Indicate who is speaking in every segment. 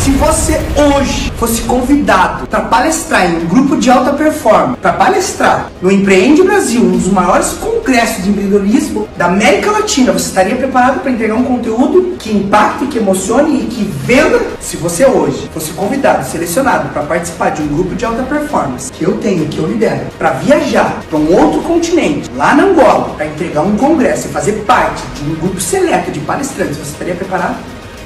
Speaker 1: Se você hoje fosse convidado para palestrar em um grupo de alta performance, para palestrar no Empreende Brasil, um dos maiores congressos de empreendedorismo da América Latina, você estaria preparado para entregar um conteúdo que impacte, que emocione e que venda? Se você hoje fosse convidado, selecionado para participar de um grupo de alta performance que eu tenho, que eu lidero, para viajar para um outro continente, lá na Angola, para entregar um congresso e fazer parte de um grupo seleto de palestrantes, você estaria preparado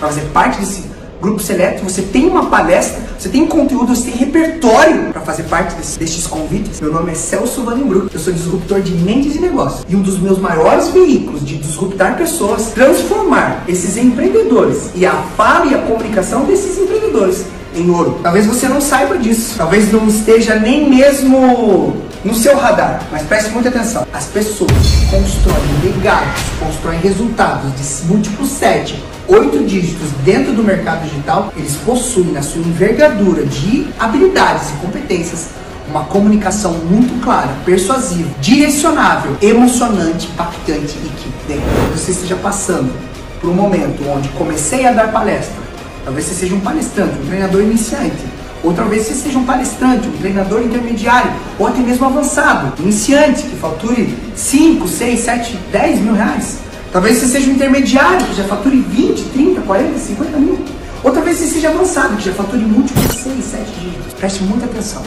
Speaker 1: para fazer parte desse grupo seleto? Você tem uma palestra, você tem conteúdo, você tem repertório para fazer parte destes convites? Meu nome é Celso Vandenbruck, eu sou disruptor de mentes e negócios. E um dos meus maiores veículos de disruptar pessoas, transformar esses empreendedores e a fala e a comunicação desses empreendedores em ouro. Talvez você não saiba disso, talvez não esteja nem mesmo no seu radar, mas preste muita atenção. As pessoas que constroem legados, constroem resultados de múltiplos 7, 8 dígitos dentro do mercado digital, eles possuem na sua envergadura de habilidades e competências uma comunicação muito clara, persuasiva, direcionável, emocionante, impactante e que talvez você esteja passando por um momento onde comecei a dar palestra. Talvez você seja um palestrante, um treinador iniciante. Ou talvez você seja um palestrante, um treinador intermediário, ou até mesmo avançado, iniciante, que fature 5, 6, 7, 10 mil reais. Talvez você seja um intermediário, que já fature 20, 30, 40, 50 mil. Ou talvez você seja avançado, que já fature múltiplos 6, 7 dígitos. Preste muita atenção.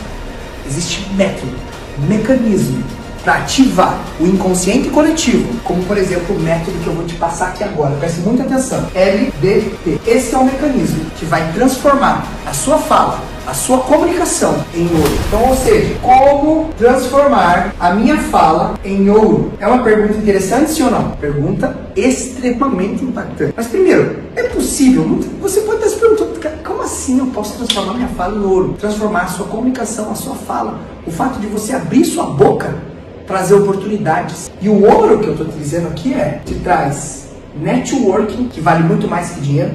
Speaker 1: Existe método, mecanismo para ativar o inconsciente coletivo, como por exemplo o método que eu vou te passar aqui agora. Preste muita atenção. LDP. Esse é o mecanismo que vai transformar a sua fala, a sua comunicação em ouro. Então, ou seja, como transformar a minha fala em ouro? É uma pergunta interessante, sim ou não? Pergunta extremamente impactante. Mas primeiro, é possível? Você pode estar se perguntando, como assim eu posso transformar minha fala em ouro? Transformar a sua comunicação, a sua fala. O fato de você abrir sua boca, trazer oportunidades. E o ouro que eu estou te dizendo aqui te traz networking, que vale muito mais que dinheiro,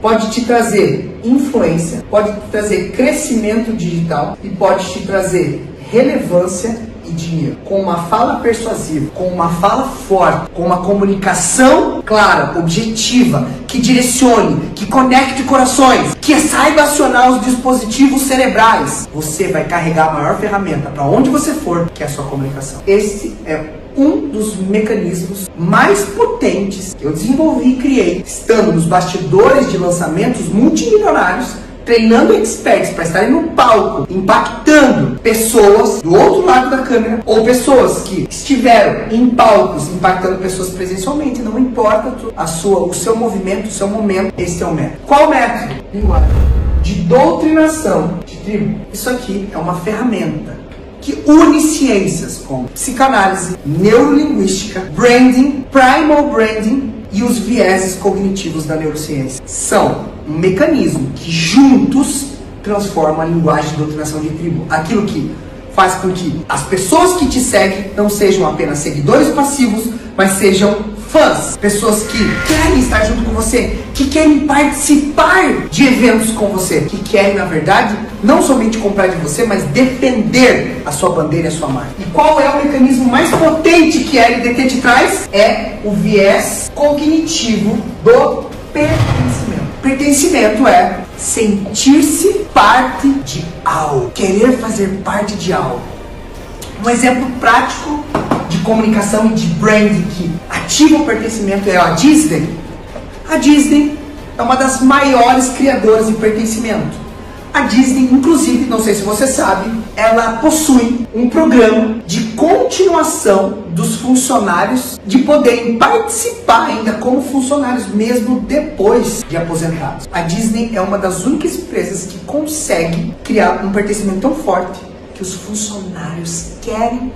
Speaker 1: pode te trazer influência, pode te trazer crescimento digital e pode te trazer relevância e dinheiro. Com uma fala persuasiva, com uma fala forte, com uma comunicação clara, objetiva, que direcione, que conecte corações, que saiba acionar os dispositivos cerebrais, você vai carregar a maior ferramenta para onde você for, que é a sua comunicação. Esse é um dos mecanismos mais potentes que eu desenvolvi e criei, estando nos bastidores de lançamentos multimilionários, treinando experts para estarem no palco, impactando pessoas do outro lado da câmera, ou pessoas que estiveram em palcos impactando pessoas presencialmente. Não importa o seu movimento, o seu momento, esse é o método. Qual método? Linguagem de doutrinação de tribo. Isso aqui é uma ferramenta que une ciências como psicanálise, neurolinguística, branding, primal branding e os vieses cognitivos da neurociência. São um mecanismo que juntos transforma a linguagem de doutrinação de tribo. Aquilo que faz com que as pessoas que te seguem não sejam apenas seguidores passivos, mas sejam fãs. Pessoas que querem estar junto com você, que querem participar de eventos com você, que querem, na verdade, não somente comprar de você, mas defender a sua bandeira e a sua marca. E qual é o mecanismo mais potente que a LDT te traz? É o viés cognitivo do pertencimento. Pertencimento é sentir-se parte de algo, querer fazer parte de algo. Um exemplo prático de comunicação e de branding que ativa o pertencimento é a Disney. A Disney é uma das maiores criadoras de pertencimento. A Disney, inclusive, não sei se você sabe, ela possui um programa de continuação dos funcionários de poderem participar ainda como funcionários mesmo depois de aposentados. A Disney é uma das únicas empresas que consegue criar um pertencimento tão forte que os funcionários querem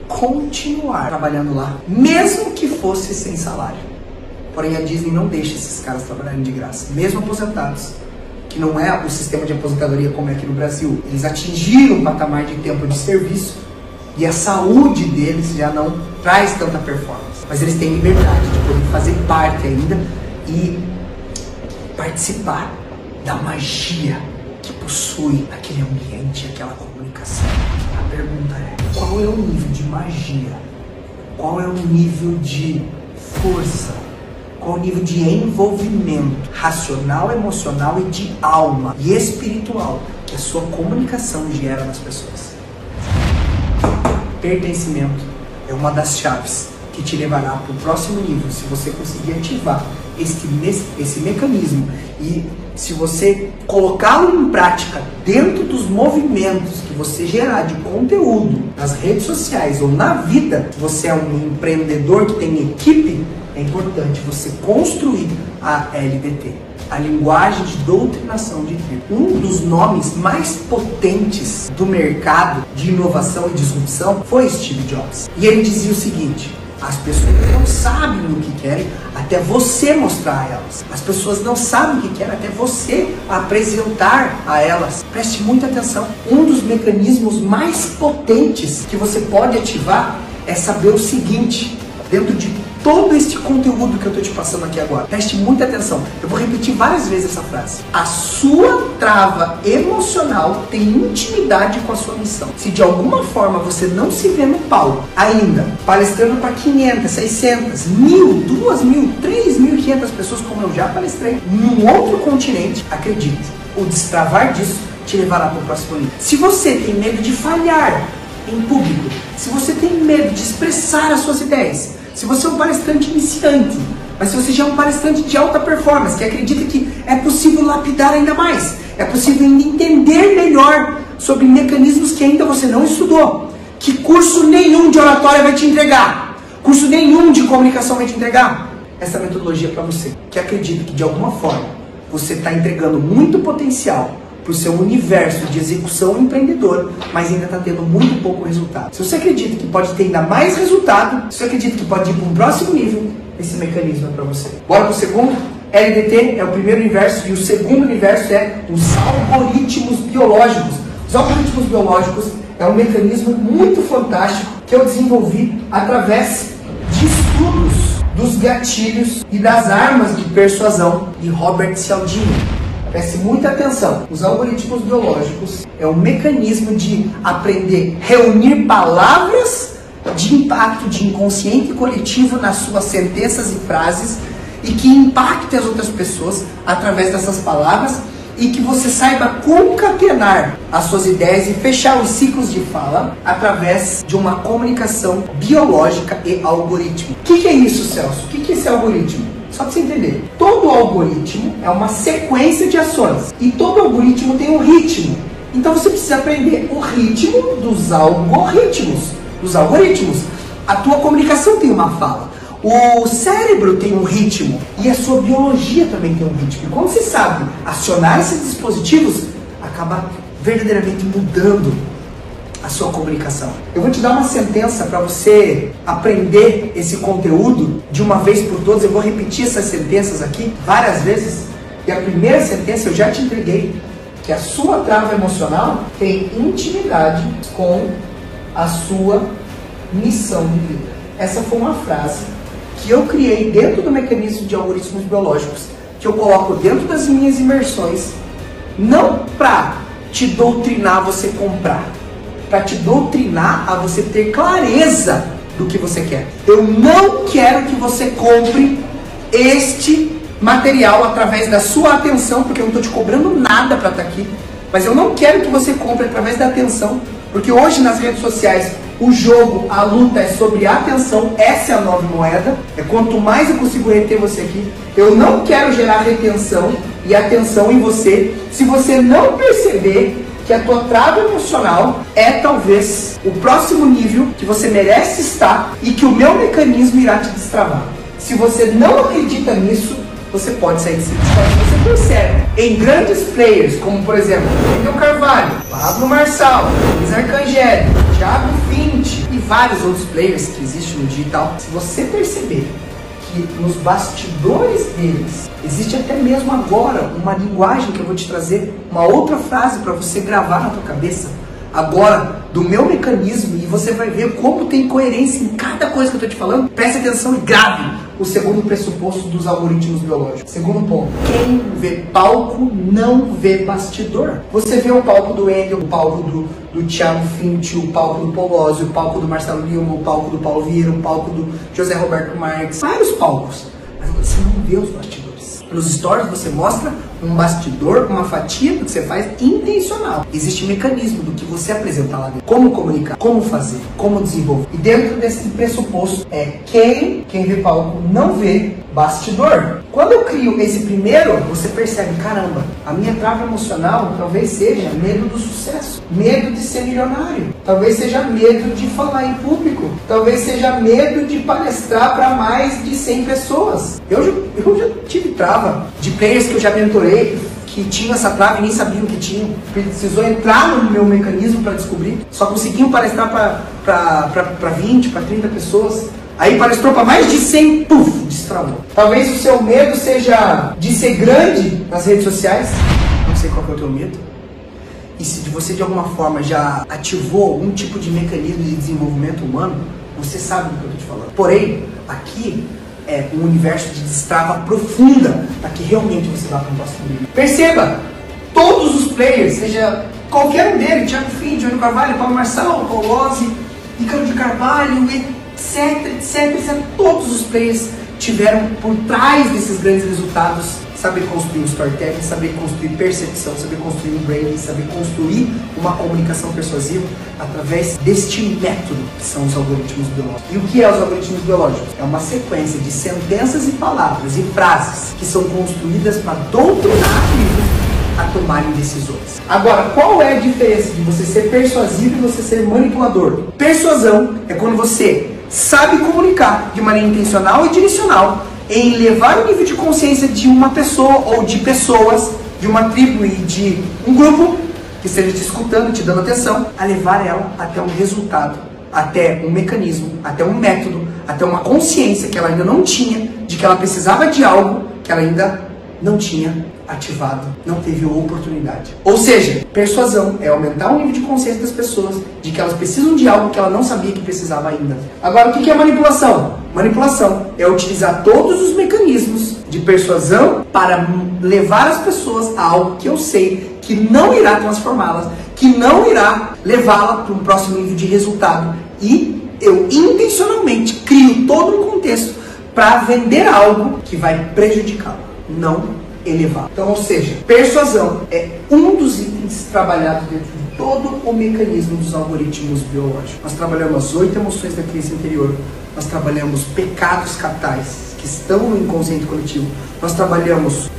Speaker 1: continuar trabalhando lá, mesmo que fosse sem salário. Porém, a Disney não deixa esses caras trabalharem de graça, mesmo aposentados. Que não é o sistema de aposentadoria como é aqui no Brasil. Eles atingiram um patamar de tempo de serviço e a saúde deles já não traz tanta performance. Mas eles têm liberdade de poder fazer parte ainda e participar da magia que possui aquele ambiente, aquela comunicação. A pergunta é, qual é o nível de magia? Qual é o nível de força? qual o nível de envolvimento racional, emocional e de alma e espiritual que a sua comunicação gera nas pessoas. Pertencimento é uma das chaves que te levará para o próximo nível, se você conseguir ativar esse mecanismo e se você colocá-lo em prática dentro dos movimentos que você gerar de conteúdo nas redes sociais ou na vida. Você é um empreendedor que tem equipe, é importante você construir a LDT, a linguagem de doutrinação de tribo. Um dos nomes mais potentes do mercado de inovação e disrupção foi Steve Jobs. E ele dizia o seguinte: as pessoas não sabem o que querem até você mostrar a elas. As pessoas não sabem o que querem até você apresentar a elas. Preste muita atenção. Um dos mecanismos mais potentes que você pode ativar é saber o seguinte, dentro de todo este conteúdo que eu estou te passando aqui agora. Preste muita atenção. Eu vou repetir várias vezes essa frase. A sua trava emocional tem intimidade com a sua missão. Se de alguma forma você não se vê no palco, ainda palestrando para 500, 600, 1.000, 2.000, 3.500 pessoas, como eu já palestrei, num outro continente, acredite, o destravar disso te levará para o próximo nível. Se você tem medo de falhar em público, se você tem medo de expressar as suas ideias, se você é um palestrante iniciante, mas se você já é um palestrante de alta performance, que acredita que é possível lapidar ainda mais, é possível ainda entender melhor sobre mecanismos que ainda você não estudou, que curso nenhum de oratória vai te entregar, curso nenhum de comunicação vai te entregar, essa metodologia é para você, que acredita que de alguma forma você está entregando muito potencial para o seu universo de execução empreendedora, mas ainda está tendo muito pouco resultado. Se você acredita que pode ter ainda mais resultado, se você acredita que pode ir para um próximo nível, esse mecanismo é para você. Bora para o segundo? LDT é o primeiro universo e o segundo universo é os algoritmos biológicos. Os algoritmos biológicos é um mecanismo muito fantástico que eu desenvolvi através de estudos dos gatilhos e das armas de persuasão de Robert Cialdini. Preste muita atenção. Os algoritmos biológicos é um mecanismo de aprender, reunir palavras de impacto de inconsciente coletivo nas suas sentenças e frases e que impactem as outras pessoas através dessas palavras e que você saiba concatenar as suas ideias e fechar os ciclos de fala através de uma comunicação biológica e algoritmo. O que é isso, Celso? O que é esse algoritmo? Só para você entender, todo algoritmo é uma sequência de ações e todo algoritmo tem um ritmo. Então você precisa aprender o ritmo dos algoritmos. A tua comunicação tem uma fala, o cérebro tem um ritmo e a sua biologia também tem um ritmo. E quando você sabe acionar esses dispositivos, acaba verdadeiramente mudando a sua comunicação. Eu vou te dar uma sentença para você aprender esse conteúdo de uma vez por todas. Eu vou repetir essas sentenças aqui várias vezes. E a primeira sentença eu já te entreguei, que a sua trava emocional tem intimidade com a sua missão de vida. Essa foi uma frase que eu criei dentro do mecanismo de algoritmos biológicos, que eu coloco dentro das minhas imersões, não para te doutrinar você comprar, para te doutrinar a você ter clareza do que você quer. Eu não quero que você compre este material através da sua atenção, porque eu não estou te cobrando nada para estar aqui, mas eu não quero que você compre através da atenção, porque hoje nas redes sociais o jogo, a luta é sobre atenção. Essa é a nova moeda, é quanto mais eu consigo reter você aqui. Eu não quero gerar retenção e atenção em você se você não perceber que a tua trava emocional é talvez o próximo nível que você merece estar e que o meu mecanismo irá te destravar. Se você não acredita nisso, você pode sair desse distância. Você percebe em grandes players, como por exemplo, Daniel Carvalho, Pablo Marçal, Luiz Arcangeli, Thiago Fint e vários outros players que existem no digital, se você perceber que nos bastidores deles existe até mesmo agora uma linguagem que eu vou te trazer, uma outra frase para você gravar na tua cabeça, agora do meu mecanismo, e você vai ver como tem coerência em cada coisa que eu estou te falando. Preste atenção e grave o segundo pressuposto dos algoritmos biológicos. Segundo ponto: quem vê palco não vê bastidor. Você vê o palco do Wendel, o palco do Thiago Fint, o palco do Polozzi, o palco do Marcelo Lima, o palco do Paulo Vieira, o palco do José Roberto Marques, vários palcos. Mas você não vê os bastidores. Nos stories você mostra um bastidor, uma fatia do que você faz intencional. Existe mecanismo do que você apresenta lá dentro. Como comunicar, como fazer, como desenvolver. E dentro desse pressuposto quem vê palco não vê bastidor. Quando eu crio esse primeiro, você percebe, caramba, a minha trava emocional talvez seja medo do sucesso, medo de ser milionário, talvez seja medo de falar em público, talvez seja medo de palestrar para mais de 100 pessoas. Eu já tive trava de players que eu já mentorei, que tinham essa trava e nem sabiam que tinham. Precisou entrar no meu mecanismo para descobrir. Só conseguiam palestrar para 20, para 30 pessoas. Aí palestrou para mais de 100, puf, destravou. Talvez o seu medo seja de ser grande nas redes sociais. Não sei qual que é o teu medo. E se você de alguma forma já ativou algum tipo de mecanismo de desenvolvimento humano, você sabe do que eu estou te falando. Porém, aqui é um universo de destrava profunda para que realmente você vá para o próximo nível. Perceba, todos os players, seja qualquer um deles, Thiago Finn, Johnny Carvalho, Paulo Marçal, Paulo Lozzi, Ricardo de Carvalho, etc, todos os players tiveram por trás desses grandes resultados saber construir um storytelling, saber construir percepção, saber construir um branding, saber construir uma comunicação persuasiva através deste método que são os algoritmos biológicos. E o que é os algoritmos biológicos? É uma sequência de sentenças e palavras e frases que são construídas para doutrinar a tomarem decisões. Agora, qual é a diferença de você ser persuasivo e você ser manipulador? Persuasão é quando você sabe comunicar de maneira intencional e direcional em levar o nível de consciência de uma pessoa ou de pessoas, de uma tribo e de um grupo que esteja te escutando, te dando atenção, a levar ela até um resultado, até um mecanismo, até um método, até uma consciência que ela ainda não tinha, de que ela precisava de algo que ela ainda não tinha ativado, não teve a oportunidade. Ou seja, persuasão é aumentar o nível de consciência das pessoas de que elas precisam de algo que ela não sabia que precisava ainda. Agora, o que é manipulação? Manipulação é utilizar todos os mecanismos de persuasão para levar as pessoas a algo que eu sei que não irá transformá-las, que não irá levá-la para um próximo nível de resultado. E eu intencionalmente crio todo um contexto para vender algo que vai prejudicá-la, não elevar. Então, ou seja, persuasão é um dos itens trabalhados dentro de todo o mecanismo dos algoritmos biológicos. Nós trabalhamos as 8 emoções da criança interior, nós trabalhamos pecados capitais que estão no inconsciente coletivo, nós trabalhamos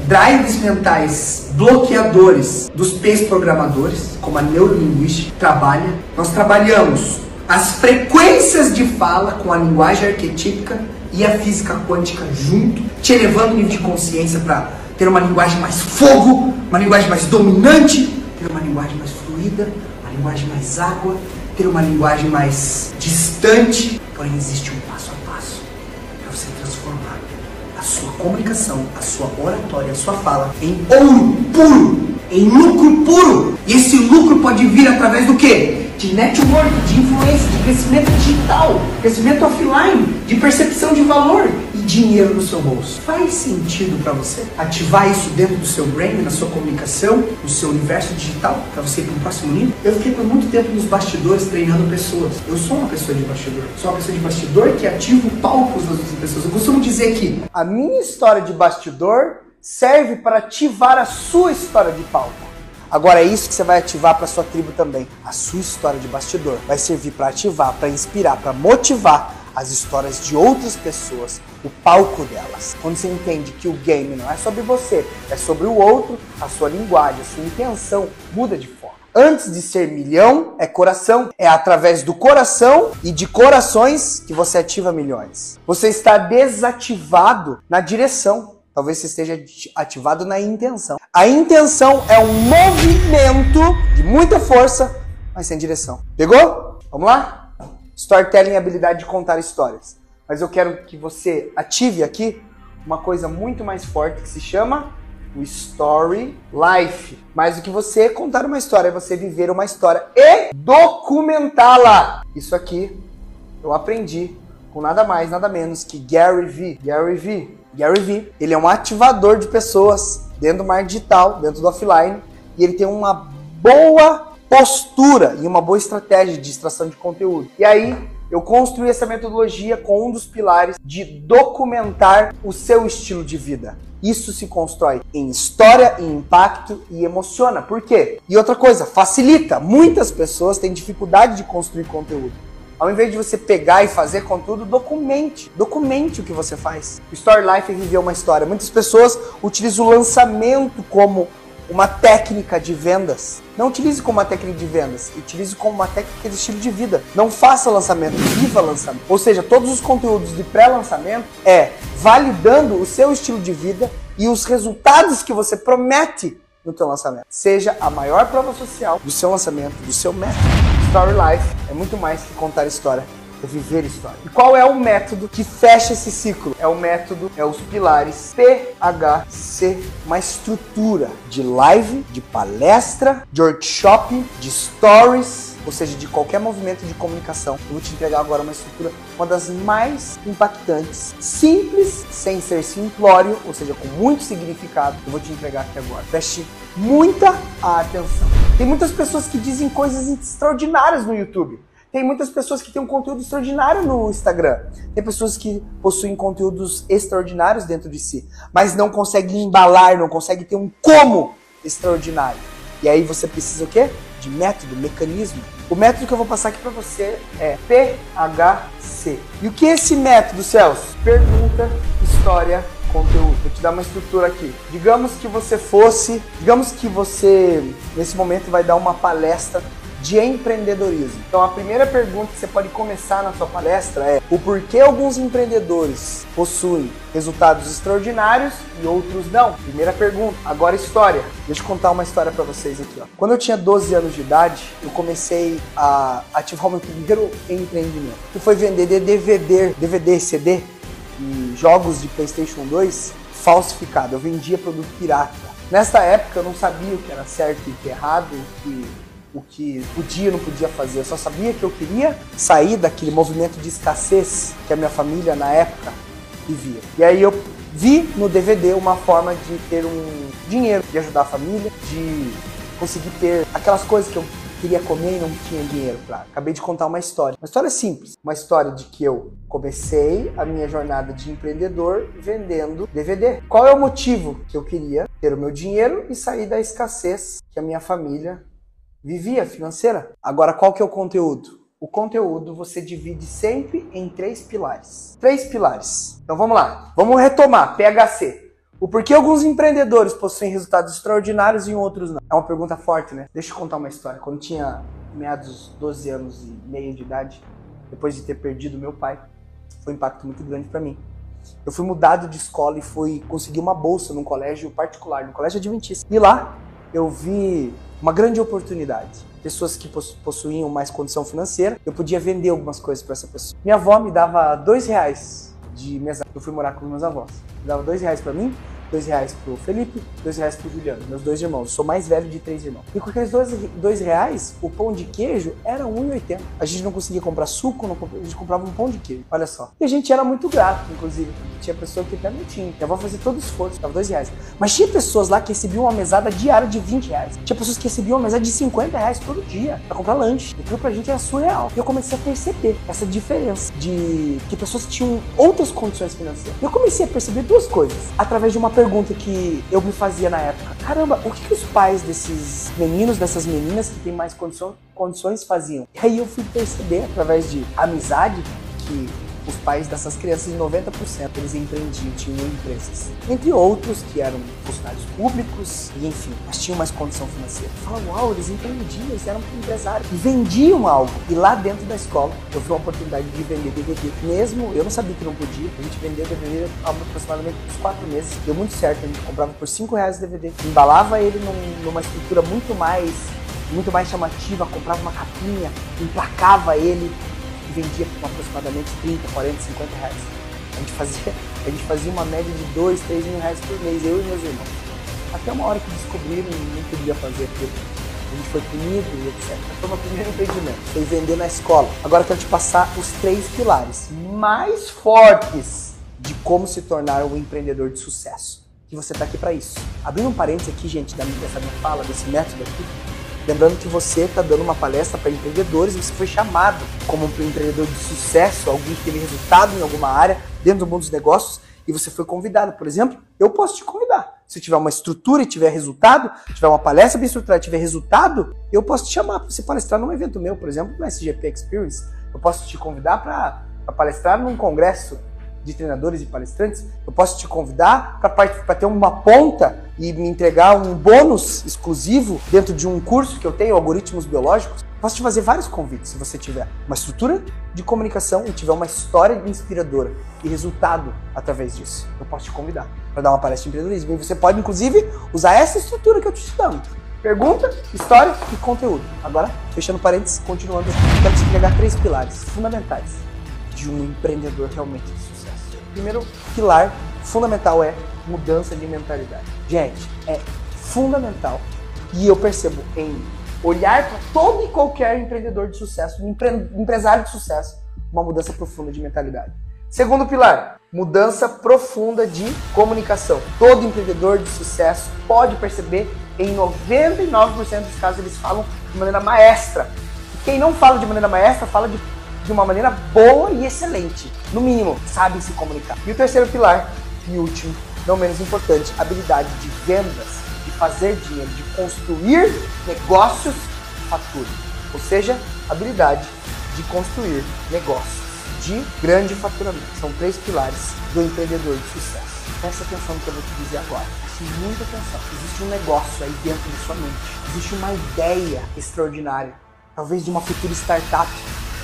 Speaker 1: drives mentais bloqueadores dos P's programadores, como a neurolinguística trabalha, nós trabalhamos as frequências de fala com a linguagem arquetípica e a física quântica junto, te elevando o nível de consciência para ter uma linguagem mais fogo, uma linguagem mais dominante, ter uma linguagem mais fluida, uma linguagem mais água, ter uma linguagem mais distante. Porém, existe um passo a passo para você transformar a sua comunicação, a sua oratória, a sua fala em ouro puro, em lucro puro. E esse lucro pode vir através do quê? De network, de influência, de crescimento digital, crescimento offline, de percepção de valor e dinheiro no seu bolso. Faz sentido para você ativar isso dentro do seu brain, na sua comunicação, no seu universo digital, para você ir para o próximo nível? Eu fiquei por muito tempo nos bastidores treinando pessoas. Eu sou uma pessoa de bastidor. Sou uma pessoa de bastidor que ativa o palco das outras pessoas. Eu costumo dizer que a minha história de bastidor serve para ativar a sua história de palco. Agora é isso que você vai ativar para sua tribo também. A sua história de bastidor vai servir para ativar, para inspirar, para motivar as histórias de outras pessoas, o palco delas. Quando você entende que o game não é sobre você, é sobre o outro, a sua linguagem, a sua intenção muda de forma. Antes de ser milhão, é coração. É através do coração e de corações que você ativa milhões. Você está desativado na direção. Talvez você esteja ativado na intenção. A intenção é um movimento de muita força, mas sem direção. Pegou? Vamos lá? Storytelling é a habilidade de contar histórias. Mas eu quero que você ative aqui uma coisa muito mais forte que se chama o Story Life. Mais do que você contar uma história, é você viver uma história e documentá-la. Isso aqui eu aprendi com nada mais, nada menos que Gary Vee. Gary Vee, ele é um ativador de pessoas dentro do marketing digital, dentro do offline, e ele tem uma boa postura e uma boa estratégia de extração de conteúdo. E aí, Eu construí essa metodologia com um dos pilares de documentar o seu estilo de vida. Isso se constrói em história, em impacto e emociona. Por quê? E outra coisa, facilita. Muitas pessoas têm dificuldade de construir conteúdo. Ao invés de você pegar e fazer conteúdo, documente. Documente o que você faz. O Story Life é viver uma história. Muitas pessoas utilizam o lançamento como uma técnica de vendas. Não utilize como uma técnica de vendas, utilize como uma técnica de estilo de vida. Não faça lançamento, viva lançamento. Ou seja, todos os conteúdos de pré-lançamento é validando o seu estilo de vida e os resultados que você promete no teu lançamento. Seja a maior prova social do seu lançamento, do seu método. Story Life é muito mais que contar história. É viver história. E qual é o método que fecha esse ciclo? É o método, é os pilares PHC, uma estrutura de live, de palestra, de workshop, de stories, ou seja, de qualquer movimento de comunicação. Eu vou te entregar agora uma estrutura, uma das mais impactantes, simples, sem ser simplório, ou seja, com muito significado. Eu vou te entregar aqui agora. Preste muita atenção. Tem muitas pessoas que dizem coisas extraordinárias no YouTube. Tem muitas pessoas que têm um conteúdo extraordinário no Instagram. Tem pessoas que possuem conteúdos extraordinários dentro de si, mas não conseguem embalar, não conseguem ter um como extraordinário. E aí você precisa o quê? De método, mecanismo. O método que eu vou passar aqui para você é PHC. E o que é esse método, Celso? Pergunta, história, conteúdo. Vou te dar uma estrutura aqui. Digamos que você nesse momento vai dar uma palestra de empreendedorismo. Então a primeira pergunta que você pode começar na sua palestra é: o porquê alguns empreendedores possuem resultados extraordinários e outros não? Primeira pergunta. Agora história. Deixa eu contar uma história para vocês aqui. Quando eu tinha 12 anos de idade, eu comecei a ativar o meu primeiro empreendimento, que foi vender DVD, CD e jogos de PlayStation 2 falsificado. Eu vendia produto pirata. Nessa época eu não sabia o que era certo e o que era errado, o que podia e não podia fazer. Eu só sabia que eu queria sair daquele movimento de escassez que a minha família na época vivia. E aí eu vi no DVD uma forma de ter um dinheiro, de ajudar a família, de conseguir ter aquelas coisas que eu queria comer e não tinha dinheiro para. Acabei de contar uma história simples, uma história de que eu comecei a minha jornada de empreendedor vendendo DVD. Qual é o motivo? Que eu queria ter o meu dinheiro e sair da escassez que a minha família vivia, financeira. Agora, qual que é o conteúdo? O conteúdo você divide sempre em 3 pilares. 3 pilares. Então vamos lá. Vamos retomar. PHC. O porquê alguns empreendedores possuem resultados extraordinários e outros não? É uma pergunta forte, né? Deixa eu contar uma história. Quando eu tinha meados 12 anos e meio de idade, depois de ter perdido meu pai, foi um impacto muito grande para mim. Eu fui mudado de escola e fui conseguir uma bolsa num colégio particular, num colégio adventista. E lá eu vi uma grande oportunidade. Pessoas que possuíam mais condição financeira, eu podia vender algumas coisas para essa pessoa. Minha avó me dava R$2 de mesada. Eu fui morar com meus avós. Me dava R$2 para mim, R$2 pro Felipe, R$2 pro Juliano, meus 2 irmãos. Eu sou mais velho de 3 irmãos. E com aqueles R$2, o pão de queijo era R$1,80. A gente não conseguia comprar suco, a gente comprava um pão de queijo. Olha só. E a gente era muito grato, inclusive. Tinha pessoa que até não tinha. Minha avó fazia todo o esforço, dava R$2. Mas tinha pessoas lá que recebiam uma mesada diária de R$20. Tinha pessoas que recebiam uma mesada de R$50 todo dia pra comprar lanche. Aquilo pra gente era surreal. E eu comecei a perceber essa diferença de que pessoas tinham outras condições financeiras. E eu comecei a perceber 2 coisas através de uma pergunta que eu me fazia na época. Caramba, o que os pais desses meninos, dessas meninas que têm mais condições faziam? E aí eu fui perceber, através de amizade, que os pais dessas crianças, 90% eles empreendiam, tinham empresas. Entre outros que eram funcionários públicos, e enfim, mas tinham mais condição financeira. Eu falava, uau, eles empreendiam, eles eram empresários. E vendiam algo. E lá dentro da escola, eu vi uma oportunidade de vender DVD. Mesmo, eu não sabia que não podia, a gente vendeu DVD há aproximadamente uns 4 meses. Deu muito certo, a gente comprava por R$5 o DVD. Embalava ele numa estrutura muito mais chamativa, comprava uma capinha, emplacava ele, e vendia por aproximadamente 30, 40, R$50. A gente fazia uma média de R$2, R$3 mil por mês, eu e meus irmãos. Até uma hora que descobriram e não podia fazer aquilo. A gente foi punido e etc. Foi o meu primeiro empreendimento, foi vender na escola. Agora eu quero te passar os 3 pilares mais fortes de como se tornar um empreendedor de sucesso. E você está aqui para isso. Abrindo um parênteses aqui, gente, dessa minha fala, desse método aqui, Lembrando que você está dando uma palestra para empreendedores, você foi chamado como um empreendedor de sucesso, alguém que teve resultado em alguma área, dentro do mundo dos negócios, e você foi convidado. Por exemplo, eu posso te convidar. Se tiver uma estrutura e tiver resultado, tiver uma palestra bem estruturada e tiver resultado, eu posso te chamar para você palestrar num evento meu, por exemplo, no SGP Experience. Eu posso te convidar para palestrar num congresso de treinadores e palestrantes. Eu posso te convidar para ter uma ponta e me entregar um bônus exclusivo dentro de um curso que eu tenho, Algoritmos Biológicos. Posso te fazer vários convites se você tiver uma estrutura de comunicação e tiver uma história inspiradora e resultado através disso. Eu posso te convidar para dar uma palestra de empreendedorismo. E você pode, inclusive, usar essa estrutura que eu te dando. Pergunta, história e conteúdo. Agora, fechando parênteses, continuando, quero te entregar 3 pilares fundamentais de um empreendedor realmente de sucesso. O primeiro pilar fundamental é mudança de mentalidade. Gente, é fundamental. E eu percebo em olhar para todo e qualquer empreendedor de sucesso, empresário de sucesso, uma mudança profunda de mentalidade. Segundo pilar, mudança profunda de comunicação. Todo empreendedor de sucesso pode perceber, em 99% dos casos eles falam de maneira maestra. E quem não fala de maneira maestra, fala de uma maneira boa e excelente. No mínimo, sabe se comunicar. E o terceiro pilar, e último, não menos importante, habilidade de vendas, de fazer dinheiro, de construir negócios faturos. Ou seja, habilidade de construir negócios de grande faturamento. São 3 pilares do empreendedor de sucesso. Presta atenção no que eu vou te dizer agora. Preste muita atenção. Existe um negócio aí dentro de sua mente. Existe uma ideia extraordinária. Talvez de uma futura startup.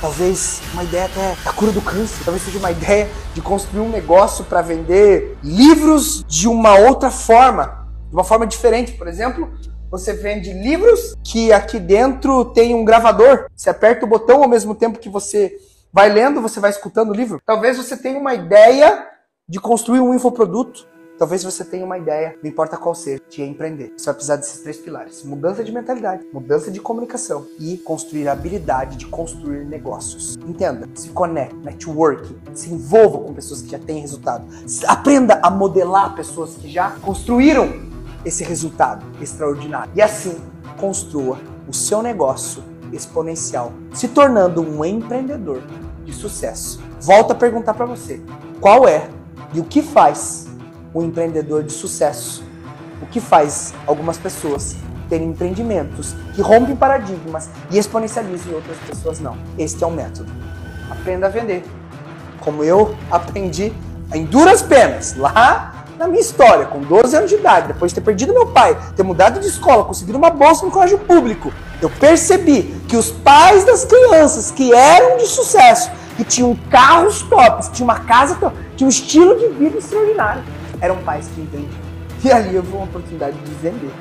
Speaker 1: Talvez uma ideia até da cura do câncer. Talvez seja uma ideia de construir um negócio para vender livros de uma outra forma. De uma forma diferente. Por exemplo, você vende livros que aqui dentro tem um gravador. Você aperta o botão ao mesmo tempo que você vai lendo, você vai escutando o livro. Talvez você tenha uma ideia de construir um infoproduto. Talvez você tenha uma ideia, não importa qual seja, de empreender. Você vai precisar desses 3 pilares. Mudança de mentalidade, mudança de comunicação e construir a habilidade de construir negócios. Entenda, se conecte, network, se envolva com pessoas que já têm resultado. Aprenda a modelar pessoas que já construíram esse resultado extraordinário. E assim, construa o seu negócio exponencial, se tornando um empreendedor de sucesso. Volto a perguntar para você, qual é e o que faz um empreendedor de sucesso? O que faz algumas pessoas terem empreendimentos que rompem paradigmas e exponencializam e outras pessoas não? Este é um método. Aprenda a vender. Como eu aprendi em duras penas, lá na minha história, com 12 anos de idade, depois de ter perdido meu pai, ter mudado de escola, conseguido uma bolsa no colégio público, eu percebi que os pais das crianças que eram de sucesso, que tinham carros tops, tinham uma casa top, tinham um estilo de vida extraordinário, eram pais que entendiam. E ali eu vi uma oportunidade de vender.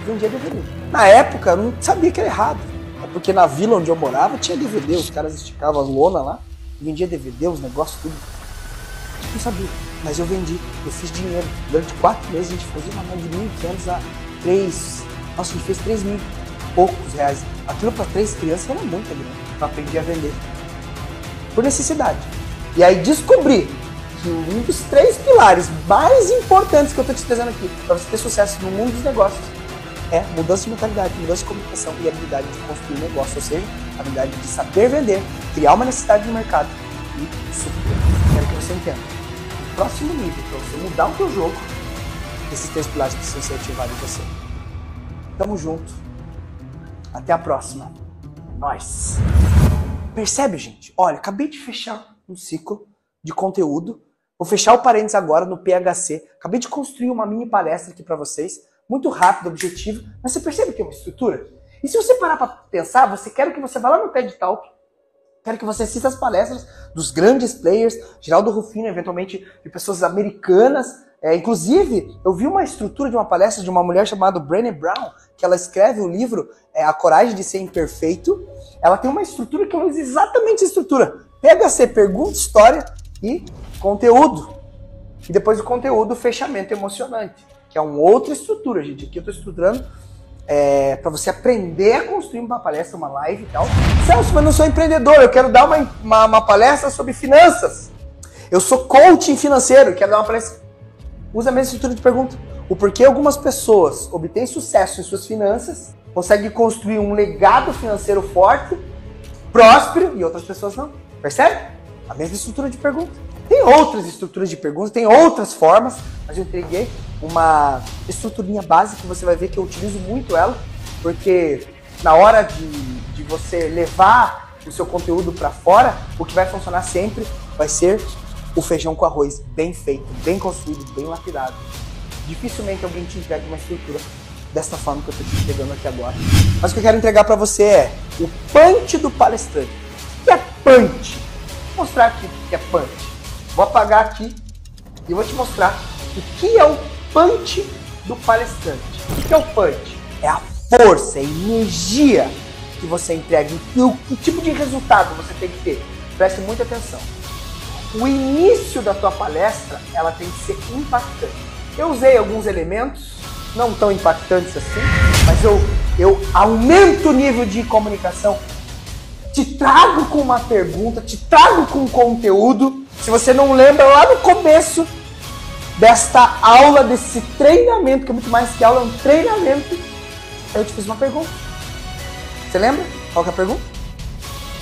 Speaker 1: Vendia DVD. Na época eu não sabia que era errado. É porque na vila onde eu morava tinha DVD, os caras esticavam as lona lá, vendia DVD, os negócios, tudo. Não sabia, mas eu vendi, eu fiz dinheiro. Durante 4 meses a gente fazia uma média de 1.500 a 3. Nossa, a gente fez 3 mil e poucos reais. Aquilo para 3 crianças era muito grande. Eu aprendi a vender. Por necessidade. E aí descobri que um dos 3 pilares mais importantes que eu estou te trazendo aqui para você ter sucesso no mundo dos negócios é mudança de mentalidade, mudança de comunicação e habilidade de construir negócio, ou seja, a habilidade de saber vender, criar uma necessidade no mercado e suprir. Quero que você entenda. O próximo nível para você mudar o teu jogo, esses 3 pilares precisam ser ativados em você. Tamo junto. Até a próxima. Nós. Percebe, gente? Olha, acabei de fechar um ciclo de conteúdo. Vou fechar o parênteses agora no PHC. Acabei de construir uma mini palestra aqui para vocês. Muito rápido, objetivo. Mas você percebe que é uma estrutura? E se você parar para pensar, você quer que você vá lá no TED Talk. Quero que você assista as palestras dos grandes players, Geraldo Rufino, eventualmente de pessoas americanas. Inclusive, eu vi uma estrutura de uma palestra de uma mulher chamada Brené Brown, que ela escreve o livro A Coragem de Ser Imperfeito. Ela tem uma estrutura que usa exatamente a estrutura. PHC, pergunta, história e conteúdo. E depois do conteúdo, fechamento emocionante, que é uma outra estrutura, gente. Aqui eu estou estruturando para você aprender a construir uma palestra, uma live e tal. Celso, mas não sou empreendedor, eu quero dar uma palestra sobre finanças. Eu sou coaching financeiro, quero dar uma palestra. Usa a mesma estrutura de pergunta. O porquê algumas pessoas obtêm sucesso em suas finanças consegue construir um legado financeiro forte, próspero, e outras pessoas não. Percebe? A mesma estrutura de pergunta. Tem outras estruturas de perguntas, tem outras formas, mas eu entreguei uma estruturinha básica que você vai ver que eu utilizo muito ela, porque na hora de você levar o seu conteúdo para fora, o que vai funcionar sempre vai ser o feijão com arroz bem feito, bem construído, bem lapidado. Dificilmente alguém te entrega uma estrutura desta forma que eu estou te entregando aqui agora. Mas o que eu quero entregar para você é o punch do palestrante. O que é punch? Vou mostrar aqui o que é punch. Vou apagar aqui e vou te mostrar o que é o punch do palestrante. O que é o punch? É a força, a energia que você entrega e o que tipo de resultado você tem que ter. Preste muita atenção. O início da tua palestra, ela tem que ser impactante. Eu usei alguns elementos, não tão impactantes assim, mas eu aumento o nível de comunicação, te trago com uma pergunta, te trago com conteúdo. Se você não lembra, lá no começo desta aula, desse treinamento, que é muito mais que aula, é um treinamento, eu te fiz uma pergunta. Você lembra? Qual que é a pergunta?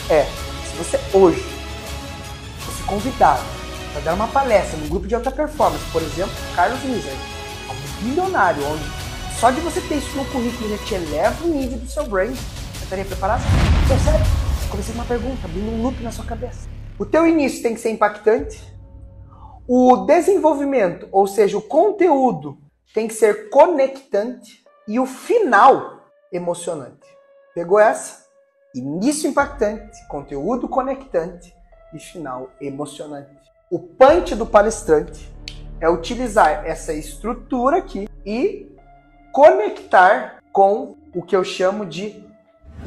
Speaker 1: Se você hoje fosse convidado para dar uma palestra num grupo de alta performance, por exemplo, Carlos Wizard, um bilionário, onde só de você ter isso no currículo já te eleva o nível do seu brain, você estaria preparado? Percebe? Comecei com uma pergunta, abrindo um loop na sua cabeça. O teu início tem que ser impactante, o desenvolvimento, ou seja, o conteúdo, tem que ser conectante e o final emocionante. Pegou essa? Início impactante, conteúdo conectante e final emocionante. O punch do palestrante é utilizar essa estrutura aqui e conectar com o que eu chamo de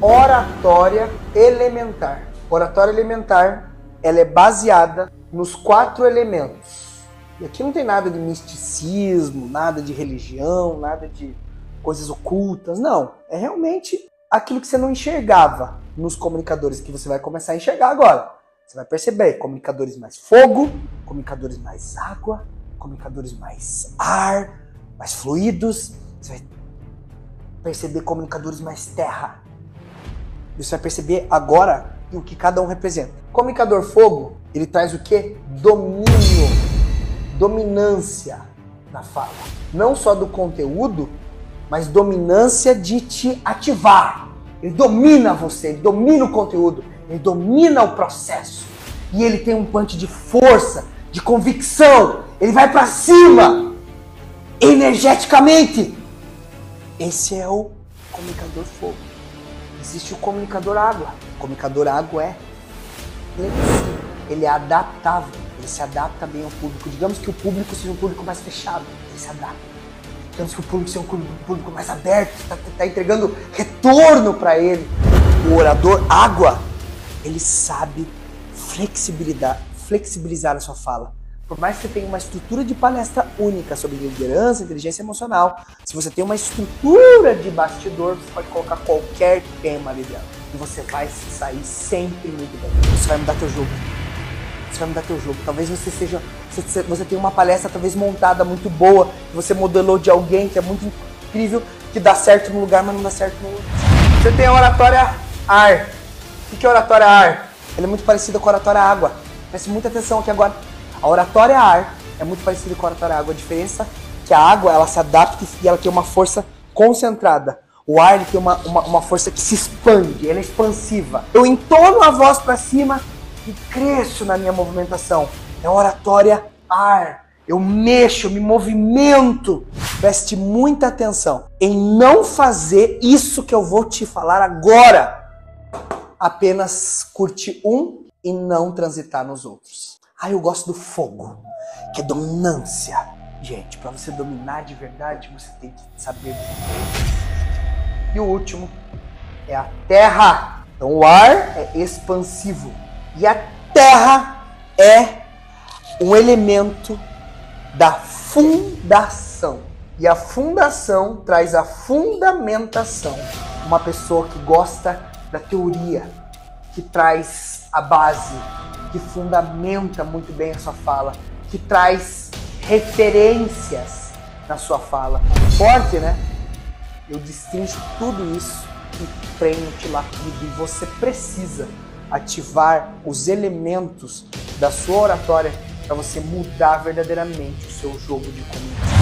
Speaker 1: oratória elementar. Oratória elementar, ela é baseada nos 4 elementos. E aqui não tem nada de misticismo, nada de religião, nada de coisas ocultas, não. É realmente aquilo que você não enxergava nos comunicadores, que você vai começar a enxergar agora. Você vai perceber comunicadores mais fogo, comunicadores mais água, comunicadores mais ar, mais fluidos. Você vai perceber comunicadores mais terra. Você vai perceber agora o que cada um representa. Comunicador fogo, ele traz o quê? Domínio, dominância na fala. Não só do conteúdo, mas dominância de te ativar. Ele domina você, ele domina o conteúdo, ele domina o processo. E ele tem um punch de força, de convicção. Ele vai pra cima, energeticamente. Esse é o comunicador fogo. Existe o comunicador água. O comunicador água é flexível, ele é adaptável, ele se adapta bem ao público. Digamos que o público seja um público mais fechado, ele se adapta. Digamos que o público seja um público mais aberto, está entregando retorno para ele. O orador água, ele sabe flexibilizar a sua fala. Por mais que você tenha uma estrutura de palestra única sobre liderança, inteligência emocional, se você tem uma estrutura de bastidor, você pode colocar qualquer tema ali dentro. E você vai sair sempre muito bem. Você vai mudar teu jogo. Você vai mudar teu jogo. Talvez você tenha uma palestra talvez montada muito boa, que você modelou de alguém que é muito incrível, que dá certo num lugar, mas não dá certo no outro. Você tem a oratória ar. O que é a oratória ar? Ela é muito parecida com a oratória água. Preste muita atenção aqui agora. A oratória ar é muito parecida com a oratória água. A diferença é que a água, ela se adapta e ela tem uma força concentrada. O ar, ele tem uma força que se expande, ela é expansiva. Eu entono a voz para cima e cresço na minha movimentação. É oratória ar. Eu mexo, eu me movimento. Preste muita atenção em não fazer isso que eu vou te falar agora. Apenas curtir um e não transitar nos outros. Eu gosto do fogo, que é dominância. Gente, para você dominar de verdade, você tem que saber. E o último é a terra. Então o ar é expansivo e a terra é um elemento da fundação. E a fundação traz a fundamentação. Uma pessoa que gosta da teoria, que traz a base, que fundamenta muito bem a sua fala, que traz referências na sua fala. Forte, né? eu destrincho tudo isso e treino te lapido. E você precisa ativar os elementos da sua oratória para você mudar verdadeiramente o seu jogo de comunicação.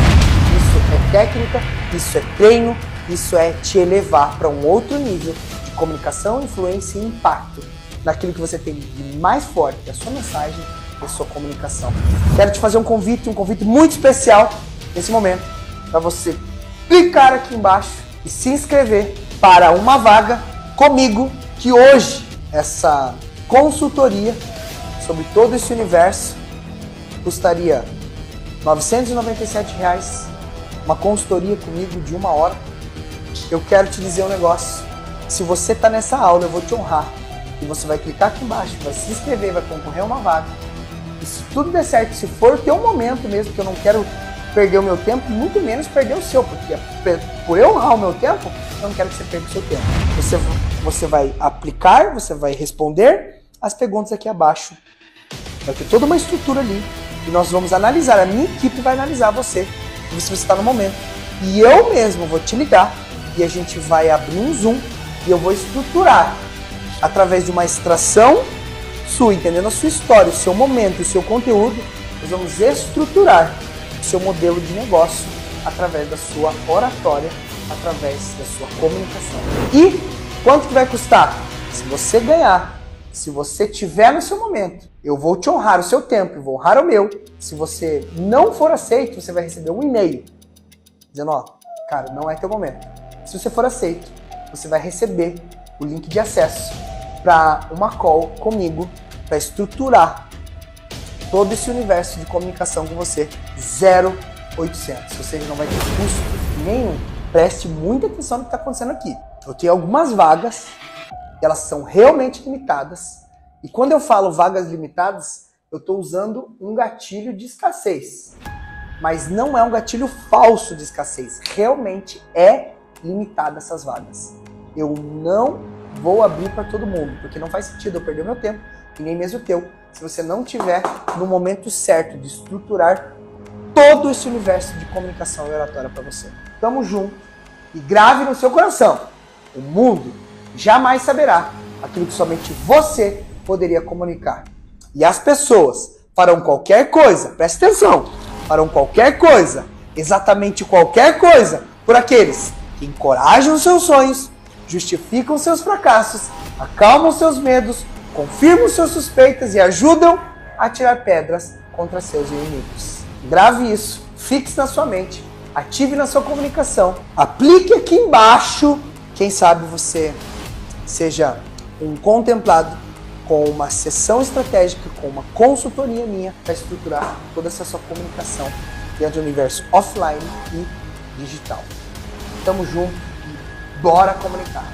Speaker 1: Isso é técnica, isso é treino, isso é te elevar para um outro nível de comunicação, influência e impacto naquilo que você tem de mais forte, a sua mensagem e a sua comunicação. Quero te fazer um convite muito especial nesse momento, para você clicar aqui embaixo e se inscrever para uma vaga comigo, que hoje essa consultoria sobre todo esse universo custaria R$ 997, uma consultoria comigo de 1 hora. Eu quero te dizer um negócio, se você está nessa aula eu vou te honrar, e você vai clicar aqui embaixo, vai se inscrever, vai concorrer a uma vaga, e se tudo der certo, se for o teu momento mesmo, que eu não quero perder o meu tempo, muito menos perder o seu, porque por eu honrar o meu tempo, eu não quero que você perca o seu tempo. Você vai aplicar, você vai responder as perguntas aqui abaixo. Vai ter toda uma estrutura ali e nós vamos analisar, a minha equipe vai analisar você, se você está no momento. E eu mesmo vou te ligar e a gente vai abrir um Zoom e eu vou estruturar através de uma extração sua, entendendo a sua história, o seu momento, o seu conteúdo. Nós vamos estruturar o seu modelo de negócio através da sua oratória, através da sua comunicação. E quanto que vai custar? Se você ganhar, se você tiver no seu momento, eu vou te honrar o seu tempo, eu vou honrar o meu. Se você não for aceito, você vai receber um e-mail dizendo, ó, cara, não é teu momento. Se você for aceito, você vai receber o link de acesso para uma call comigo para estruturar todo esse universo de comunicação com você 0800. Ou seja, não vai ter custo nenhum. Preste muita atenção no que está acontecendo aqui. Eu tenho algumas vagas, elas são realmente limitadas. E quando eu falo vagas limitadas, eu estou usando um gatilho de escassez. Mas não é um gatilho falso de escassez. Realmente é limitada essas vagas. Eu não vou abrir para todo mundo, porque não faz sentido eu perder meu tempo e nem mesmo o teu, se você não tiver no momento certo de estruturar todo esse universo de comunicação e oratória para você. Tamo junto e grave no seu coração. O mundo jamais saberá aquilo que somente você poderia comunicar. E as pessoas farão qualquer coisa, preste atenção, farão qualquer coisa, exatamente qualquer coisa, por aqueles que encorajam os seus sonhos, justificam seus fracassos, acalmam seus medos, confirmam suas suspeitas e ajudam a tirar pedras contra seus inimigos. Grave isso, fixe na sua mente, ative na sua comunicação, aplique aqui embaixo. Quem sabe você seja um contemplado com uma sessão estratégica, com uma consultoria minha para estruturar toda essa sua comunicação dentro do universo offline e digital. Tamo junto e bora comunicar!